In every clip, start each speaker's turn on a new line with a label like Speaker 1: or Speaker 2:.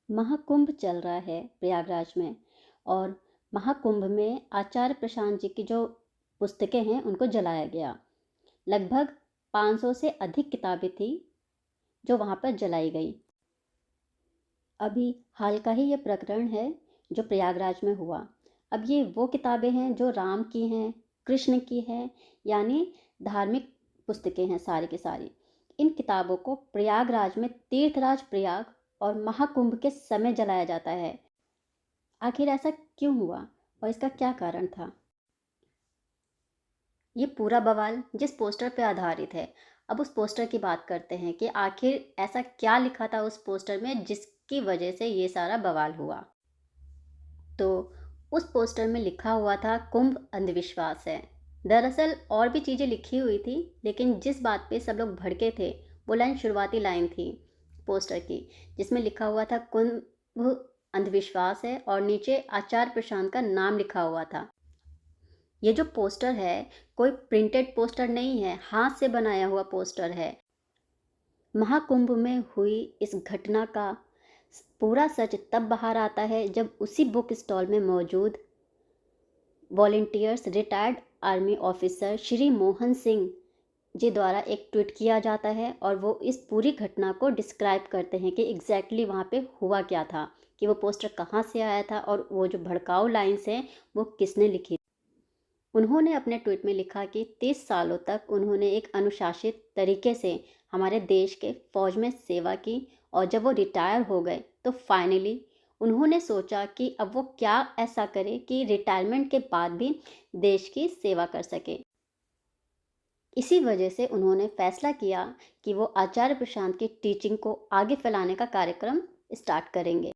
Speaker 1: महाकुंभ चल रहा है प्रयागराज में। और महाकुंभ में आचार्य प्रशांत जी की जो पुस्तकें हैं उनको जलाया गया। लगभग 500 से अधिक किताबें थी जो वहाँ पर जलाई गई। अभी हाल का ही ये प्रकरण है जो प्रयागराज में हुआ। अब ये वो किताबें हैं जो राम की हैं, कृष्ण की हैं, यानी धार्मिक पुस्तकें हैं सारी की सारी। इन किताबों को प्रयागराज में तीर्थराज प्रयाग और महाकुंभ के समय जलाया जाता है। आखिर ऐसा क्यों हुआ और इसका क्या कारण था? ये पूरा बवाल जिस पोस्टर पर आधारित है। अब उस पोस्टर की बात करते हैं कि आखिर ऐसा क्या लिखा था उस पोस्टर में जिसकी वजह से ये सारा बवाल हुआ। तो उस पोस्टर में लिखा हुआ था कुंभ अंधविश्वास है। दरअसल और भी चीज़ें लिखी हुई थी, लेकिन जिस बात पे सब लोग भड़के थे वो लाइन, शुरुआती लाइन थी पोस्टर की, जिसमें लिखा हुआ था कुंभ अंधविश्वास है और नीचे आचार्य प्रशांत का नाम लिखा हुआ था। ये जो पोस्टर है कोई प्रिंटेड पोस्टर नहीं है, हाथ से बनाया हुआ पोस्टर है। महाकुंभ में हुई इस घटना का पूरा सच तब बाहर आता है जब उसी बुक स्टॉल में मौजूद volunteers retired army officer Shri Mohan Singh ji द्वारा एक ट्वीट किया जाता है और वो इस पूरी घटना को डिस्क्राइब करते हैं कि एग्जैक्टली वहाँ पे हुआ क्या था, कि वो पोस्टर कहाँ से आया था और वो जो भड़काऊ लाइन्स हैं वो किसने लिखी। उन्होंने अपने ट्वीट में लिखा कि 30 सालों तक उन्होंने एक अनुशासित तरीके से हमारे देश के फ़ौज में सेवा की और जब वो रिटायर हो गए तो फाइनली उन्होंने सोचा कि अब वो क्या ऐसा करे कि रिटायरमेंट के बाद भी देश की सेवा कर सके। इसी वजह से उन्होंने फैसला किया कि वो आचार्य प्रशांत की टीचिंग को आगे फैलाने का कार्यक्रम स्टार्ट करेंगे,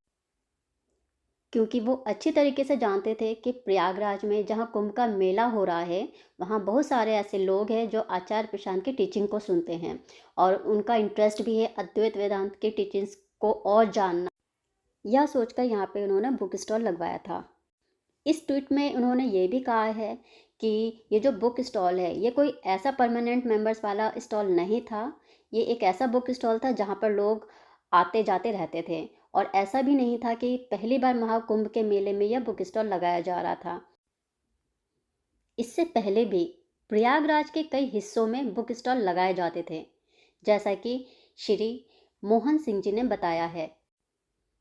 Speaker 1: क्योंकि वो अच्छी तरीके से जानते थे कि प्रयागराज में जहाँ कुंभ का मेला हो रहा है वहाँ बहुत सारे ऐसे लोग हैं जो आचार्य प्रशांत की टीचिंग को सुनते हैं और उनका इंटरेस्ट भी है अद्वैत वेदांत की टीचिंग्स को और जानना। यह सोचकर यहाँ पे उन्होंने बुक स्टॉल लगवाया था। इस ट्वीट में उन्होंने ये भी कहा है कि ये जो बुक स्टॉल है ये कोई ऐसा परमानेंट मेंबर्स वाला स्टॉल नहीं था। ये एक ऐसा बुक स्टॉल था जहाँ पर लोग आते जाते रहते थे और ऐसा भी नहीं था कि पहली बार महाकुंभ के मेले में यह बुक स्टॉल लगाया जा रहा था। इससे पहले भी प्रयागराज के कई हिस्सों में बुक स्टॉल लगाए जाते थे, जैसा कि श्री मोहन सिंह जी ने बताया है।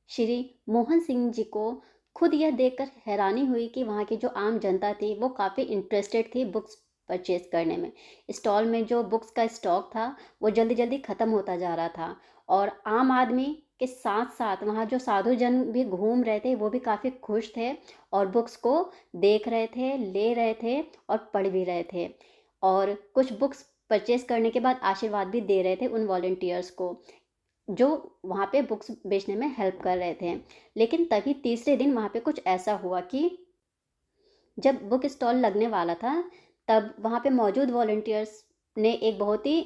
Speaker 1: श्री मोहन सिंह जी को खुद यह देखकर हैरानी हुई कि वहाँ की जो आम जनता थी वो काफ़ी इंटरेस्टेड थी बुक्स परचेज करने में। स्टॉल में जो बुक्स का स्टॉक था वो जल्दी जल्दी ख़त्म होता जा रहा था और आम आदमी के साथ साथ वहाँ जो साधु जन भी घूम रहे थे वो भी काफ़ी खुश थे और बुक्स को देख रहे थे, ले रहे थे और पढ़ भी रहे थे और कुछ बुक्स परचेज करने के बाद आशीर्वाद भी दे रहे थे उन वॉलंटियर्स को जो वहाँ पे बुक्स बेचने में हेल्प कर रहे थे। लेकिन तभी तीसरे दिन वहाँ पे कुछ ऐसा हुआ कि जब बुक स्टॉल लगने वाला था तब वहाँ पे मौजूद वॉलंटियर्स ने एक बहुत ही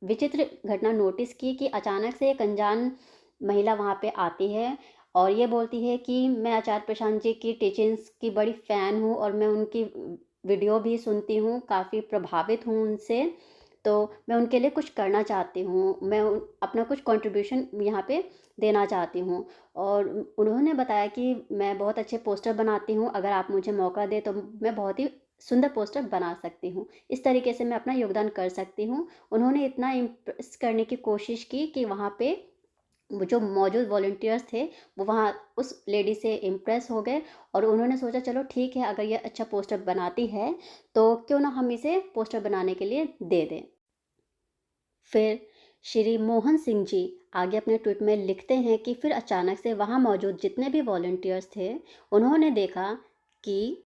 Speaker 1: विचित्र घटना नोटिस की कि अचानक से एक अनजान महिला वहाँ पे आती है और ये बोलती है कि मैं आचार्य प्रशांत जी की टीचिंग्स की बड़ी फ़ैन हूँ और मैं उनकी वीडियो भी सुनती हूँ, काफ़ी प्रभावित हूँ उनसे, तो मैं उनके लिए कुछ करना चाहती हूँ, मैं अपना कुछ कंट्रीब्यूशन यहाँ पे देना चाहती हूँ। और उन्होंने बताया कि मैं बहुत अच्छे पोस्टर बनाती हूँ, अगर आप मुझे मौका दें तो मैं बहुत ही सुंदर पोस्टर बना सकती हूँ, इस तरीके से मैं अपना योगदान कर सकती हूँ। उन्होंने इतना इम्प्रेस करने की कोशिश की कि वहाँ पे वो जो मौजूद वॉलंटियर्स थे वो वहाँ उस लेडी से इम्प्रेस हो गए और उन्होंने सोचा चलो ठीक है, अगर ये अच्छा पोस्टर बनाती है तो क्यों ना हम इसे पोस्टर बनाने के लिए दे दें। फिर श्री मोहन सिंह जी आगे अपने ट्वीट में लिखते हैं कि फिर अचानक से वहाँ मौजूद जितने भी वॉलंटियर्स थे उन्होंने देखा कि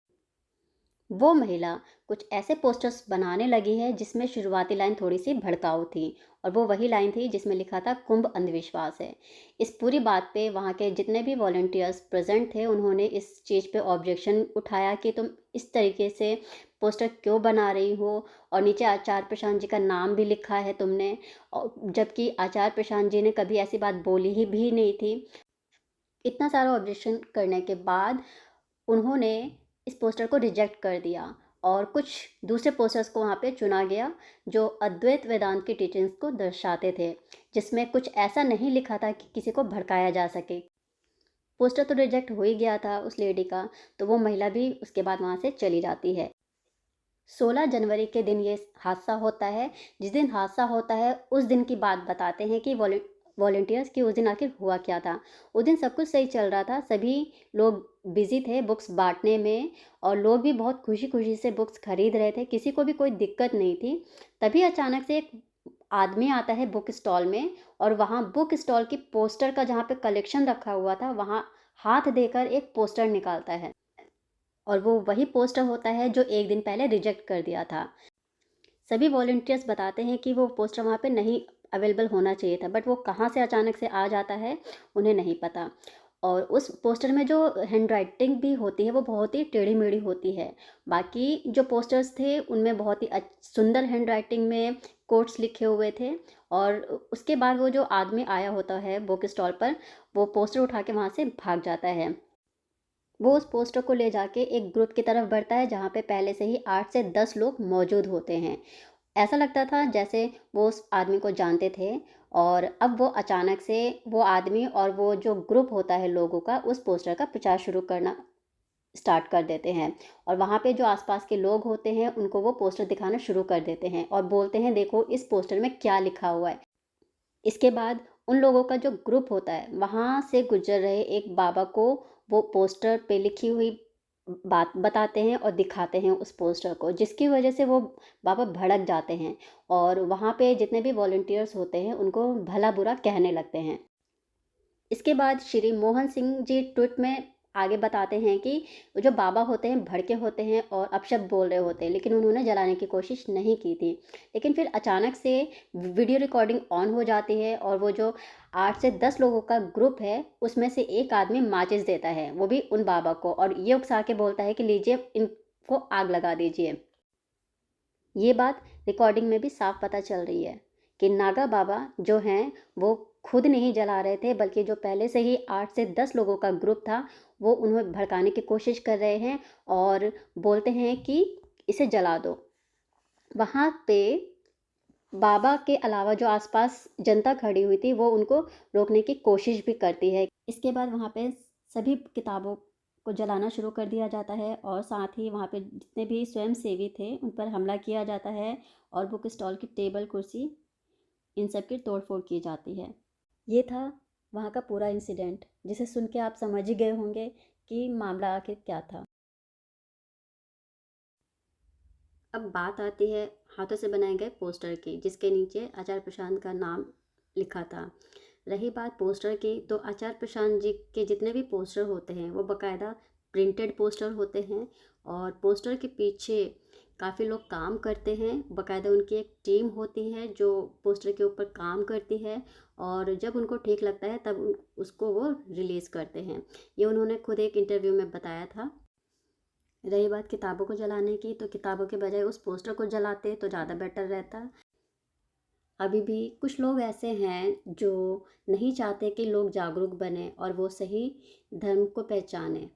Speaker 1: वो महिला कुछ ऐसे पोस्टर्स बनाने लगी है जिसमें शुरुआती लाइन थोड़ी सी भड़काऊ थी और वो वही लाइन थी जिसमें लिखा था कुंभ अंधविश्वास है। इस पूरी बात पे वहाँ के जितने भी वॉलंटियर्स प्रेजेंट थे उन्होंने इस चीज़ पे ऑब्जेक्शन उठाया कि तुम इस तरीके से पोस्टर क्यों बना रही हो और नीचे आचार्य प्रशांत जी का नाम भी लिखा है तुमने, और जबकि आचार्य प्रशांत जी ने कभी ऐसी बात बोली ही भी नहीं थी। इतना सारा ऑब्जेक्शन करने के बाद उन्होंने इस पोस्टर को रिजेक्ट कर दिया और कुछ दूसरे पोस्टर्स को वहाँ पे चुना गया जो अद्वैत वेदांत की टीचिंग्स को दर्शाते थे, जिसमें कुछ ऐसा नहीं लिखा था कि किसी को भड़काया जा सके। पोस्टर तो रिजेक्ट हो ही गया था उस लेडी का, तो वो महिला भी उसके बाद वहाँ से चली जाती है। 16 जनवरी के दिन ये हादसा होता है। जिस दिन हादसा होता है उस दिन की बात बताते हैं कि वॉलंटियर्स कि उस दिन आखिर हुआ क्या था। उस दिन सब कुछ सही चल रहा था, सभी लोग बिज़ी थे बुक्स बाँटने में और लोग भी बहुत खुशी-खुशी से बुक्स खरीद रहे थे, किसी को भी कोई दिक्कत नहीं थी। तभी अचानक से एक आदमी आता है बुक स्टॉल में और वहाँ बुक स्टॉल की पोस्टर का जहाँ पे कलेक्शन रखा हुआ था, वहाँ हाथ देकर एक पोस्टर निकालता है और वो वही पोस्टर होता है जो 1 दिन पहले रिजेक्ट कर दिया था। सभी वॉलंटियर्स बताते हैं कि वो पोस्टर वहाँ पे नहीं अवेलेबल होना चाहिए था, बट वो कहाँ से अचानक से आ जाता है, उन्हें नहीं पता। और उस पोस्टर में जो हैंडराइटिंग भी होती है, वो बहुत ही टेढ़ी-मेढ़ी होती है। बाकी जो पोस्टर्स थे, उनमें बहुत ही सुंदर हैंडराइटिंग में कोट्स लिखे हुए थे और उसके बाद वो जो आदमी आया होता है बुक स्टॉल पर, वो पोस्टर उठा के वहाँ से भाग जाता है। वो उस पोस्टर को ले जाके एक ग्रुप की तरफ बढ़ता है जहाँ पे पहले से ही 8 से 10 लोग मौजूद होते हैं। ऐसा लगता था जैसे वो उस आदमी को जानते थे और अब वो अचानक से वो आदमी और वो जो ग्रुप होता है लोगों का उस पोस्टर का प्रचार शुरू करना स्टार्ट कर देते हैं और वहाँ पे जो आसपास के लोग होते हैं उनको वो पोस्टर दिखाना शुरू कर देते हैं और बोलते हैं देखो इस पोस्टर में क्या लिखा हुआ है। इसके बाद उन लोगों का जो ग्रुप होता है वहाँ से गुजर रहे एक बाबा को वो पोस्टर पे लिखी हुई बात बताते हैं और दिखाते हैं उस पोस्टर को, जिसकी वजह से वो बाबा भड़क जाते हैं और वहाँ पे जितने भी वॉलंटियर्स होते हैं उनको भला बुरा कहने लगते हैं। इसके बाद श्री मोहन सिंह जी ट्वीट में आगे बताते हैं कि जो बाबा होते हैं भड़के होते हैं और अपशब्द बोल रहे होते हैं, लेकिन उन्होंने जलाने की कोशिश नहीं की थी। लेकिन फिर अचानक से वीडियो रिकॉर्डिंग ऑन हो जाती है और वो जो 8 से 10 लोगों का ग्रुप है उसमें से एक आदमी माचिस देता है, वो भी उन बाबा को, और ये उकसा के बोलता है कि लीजिए इनको आग लगा दीजिए। ये बात रिकॉर्डिंग में भी साफ पता चल रही है कि नागा बाबा जो हैं वो खुद नहीं जला रहे थे, बल्कि जो पहले से ही 8 से 10 लोगों का ग्रुप था वो उन्हें भड़काने की कोशिश कर रहे हैं और बोलते हैं कि इसे जला दो। वहाँ पे बाबा के अलावा जो आसपास जनता खड़ी हुई थी वो उनको रोकने की कोशिश भी करती है। इसके बाद वहाँ पे सभी किताबों को जलाना शुरू कर दिया जाता है और साथ ही वहाँ पे जितने भी स्वयंसेवी थे उन पर हमला किया जाता है और बुक स्टॉल की टेबल कुर्सी इन सब की तोड़-फोड़ की जाती है। ये था वहाँ का पूरा इंसिडेंट, जिसे सुन के आप समझ ही गए होंगे कि मामला आखिर क्या था। अब बात आती है हाथों से बनाए गए पोस्टर की, जिसके नीचे आचार्य प्रशांत का नाम लिखा था। रही बात पोस्टर की, तो आचार्य प्रशांत जी के जितने भी पोस्टर होते हैं वो बाकायदा प्रिंटेड पोस्टर होते हैं और पोस्टर के पीछे काफ़ी लोग काम करते हैं। बाकायदा उनकी एक टीम होती है जो पोस्टर के ऊपर काम करती है और जब उनको ठीक लगता है तब उसको वो रिलीज़ करते हैं। ये उन्होंने खुद एक इंटरव्यू में बताया था। रही बात किताबों को जलाने की, तो किताबों के बजाय उस पोस्टर को जलाते तो ज़्यादा बेटर रहता। अभी भी कुछ लोग ऐसे हैं जो नहीं चाहते कि लोग जागरूक बने और वो सही धर्म को पहचानें।